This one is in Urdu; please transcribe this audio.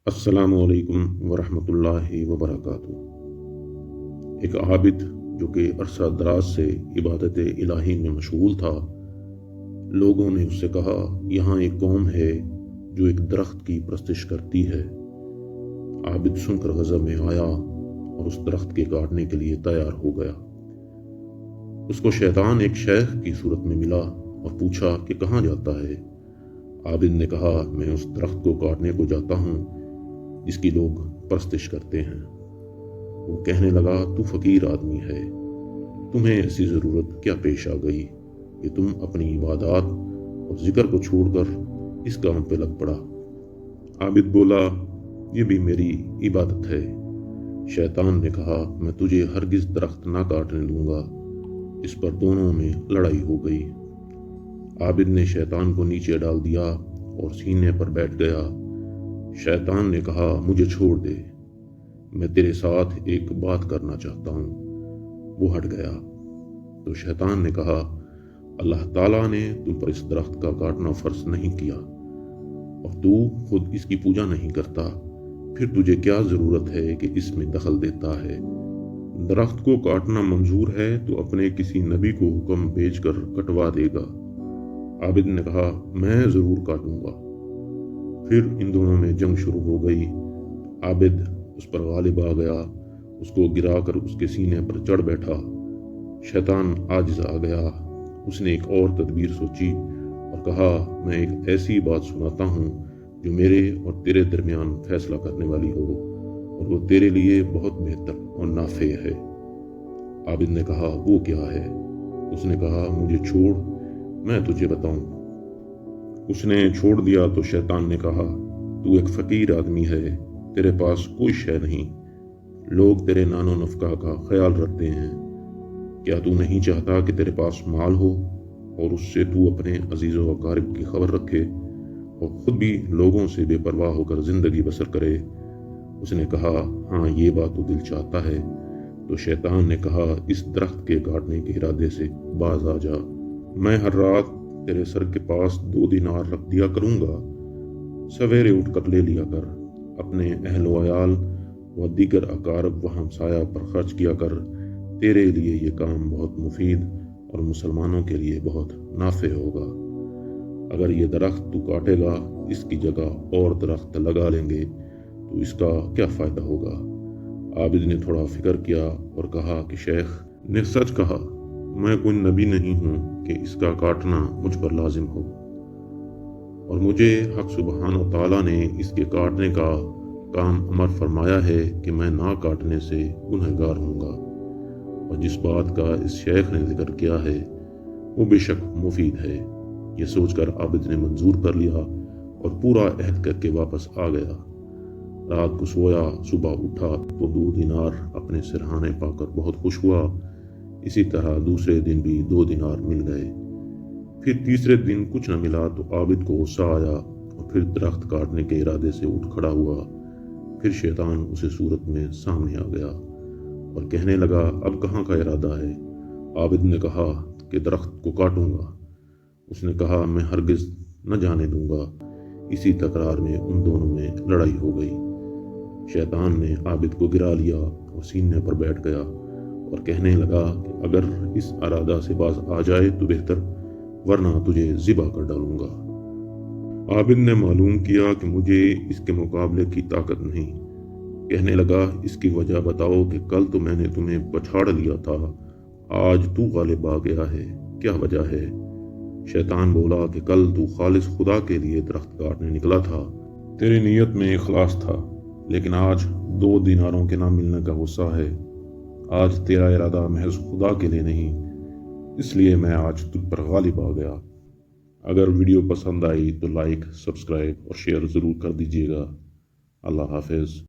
السلام علیکم ورحمۃ اللہ وبرکاتہ۔ ایک عابد جو کہ عرصہ دراز سے عبادت الہی میں مشغول تھا، لوگوں نے اس سے کہا یہاں ایک قوم ہے جو ایک درخت کی پرستش کرتی ہے۔ عابد سن کر غضب میں آیا اور اس درخت کے کاٹنے کے لیے تیار ہو گیا۔ اس کو شیطان ایک شیخ کی صورت میں ملا اور پوچھا کہ کہاں جاتا ہے؟ عابد نے کہا میں اس درخت کو کاٹنے کو جاتا ہوں جس کی لوگ پرستش کرتے ہیں۔ وہ کہنے لگا تو فقیر آدمی ہے، تمہیں ایسی ضرورت کیا پیش آ گئی کہ تم اپنی عبادات اور ذکر کو چھوڑ کر اس کام پہ لگ پڑا؟ عابد بولا یہ بھی میری عبادت ہے۔ شیطان نے کہا میں تجھے ہرگز درخت نہ کاٹنے دوں گا۔ اس پر دونوں میں لڑائی ہو گئی۔ عابد نے شیطان کو نیچے ڈال دیا اور سینے پر بیٹھ گیا۔ شیطان نے کہا مجھے چھوڑ دے، میں تیرے ساتھ ایک بات کرنا چاہتا ہوں۔ وہ ہٹ گیا تو شیطان نے کہا اللہ تعالیٰ نے تم پر اس درخت کا کاٹنا فرض نہیں کیا اور تو خود اس کی پوجا نہیں کرتا، پھر تجھے کیا ضرورت ہے کہ اس میں دخل دیتا ہے؟ درخت کو کاٹنا منظور ہے تو اپنے کسی نبی کو حکم بھیج کر کٹوا دے گا۔ عابد نے کہا میں ضرور کاٹوں گا۔ پھر ان دونوں میں جنگ شروع ہو گئی۔ عابد اس پر غالب آ گیا، اس کو گرا کر اس کے سینے پر چڑھ بیٹھا۔ شیطان عاجز آ گیا۔ اس نے ایک اور تدبیر سوچی اور کہا میں ایک ایسی بات سناتا ہوں جو میرے اور تیرے درمیان فیصلہ کرنے والی ہو اور وہ تیرے لیے بہت بہتر اور نافع ہے۔ عابد نے کہا وہ کیا ہے؟ اس نے کہا مجھے چھوڑ، میں تجھے بتاؤں۔ اس نے چھوڑ دیا تو شیطان نے کہا تو ایک فقیر آدمی ہے، تیرے پاس کوئی شے نہیں، لوگ تیرے نان و نفقہ کا خیال رکھتے ہیں، کیا تو نہیں چاہتا کہ تیرے پاس مال ہو اور اس سے تو اپنے عزیز و اقارب کی خبر رکھے اور خود بھی لوگوں سے بے پرواہ ہو کر زندگی بسر کرے؟ اس نے کہا ہاں یہ بات تو دل چاہتا ہے۔ تو شیطان نے کہا اس درخت کے کاٹنے کے ارادے سے باز آ جا، میں ہر رات تیرے سر کے پاس 2 دینار رکھ دیا کروں گا، سویرے اٹھ کر لے لیا کر، اپنے اہل و عیال و دیگر اقارب و ہمسایہ پر خرچ کیا کر، تیرے لیے یہ کام بہت مفید اور مسلمانوں کے لیے بہت نافع ہوگا۔ اگر یہ درخت تو کاٹے گا اس کی جگہ اور درخت لگا لیں گے تو اس کا کیا فائدہ ہوگا؟ عابد نے تھوڑا فکر کیا اور کہا کہ شیخ نے سچ کہا، میں کوئی نبی نہیں ہوں کہ اس کا کاٹنا مجھ پر لازم ہو، اور مجھے حق سبحانہ و تعالیٰ نے اس کے کاٹنے کا کام امر فرمایا ہے کہ میں نہ کاٹنے سے گنہگار ہوں گا، اور جس بات کا اس شیخ نے ذکر کیا ہے وہ بے شک مفید ہے۔ یہ سوچ کر عابد نے منظور کر لیا اور پورا عہد کر کے واپس آ گیا۔ رات کو سویا، صبح اٹھا تو 2 دینار اپنے سرہانے پا کر بہت خوش ہوا۔ اسی طرح دوسرے دن بھی 2 دینار مل گئے۔ پھر تیسرے دن کچھ نہ ملا تو عابد کو غصہ آیا اور پھر درخت کاٹنے کے ارادے سے اٹھ کھڑا ہوا۔ پھر شیطان اسے صورت میں سامنے آ گیا اور کہنے لگا اب کہاں کا ارادہ ہے؟ عابد نے کہا کہ درخت کو کاٹوں گا۔ اس نے کہا میں ہرگز نہ جانے دوں گا۔ اسی تکرار میں ان دونوں میں لڑائی ہو گئی۔ شیطان نے عابد کو گرا لیا اور سینے پر بیٹھ گیا اور کہنے لگا کہ اگر اس ارادہ سے باز آ جائے تو بہتر، ورنہ تجھے ذبح کر ڈالوں گا۔ عابد نے معلوم کیا کہ مجھے اس کے مقابلے کی طاقت نہیں۔ کہنے لگا اس کی وجہ بتاؤ کہ کل تو میں نے تمہیں پچھاڑ لیا تھا، آج تو غالب آ گیا ہے، کیا وجہ ہے؟ شیطان بولا کہ کل تو خالص خدا کے لیے درخت کاٹنے نکلا تھا، تیری نیت میں اخلاص تھا، لیکن آج 2 دیناروں کے نہ ملنے کا غصہ ہے۔ آج تیرا ارادہ محض خدا کے لیے نہیں، اس لیے میں آج تجھ پر غالب آ گیا۔ اگر ویڈیو پسند آئی تو لائک، سبسکرائب اور شیئر ضرور کر دیجیے گا۔ اللہ حافظ۔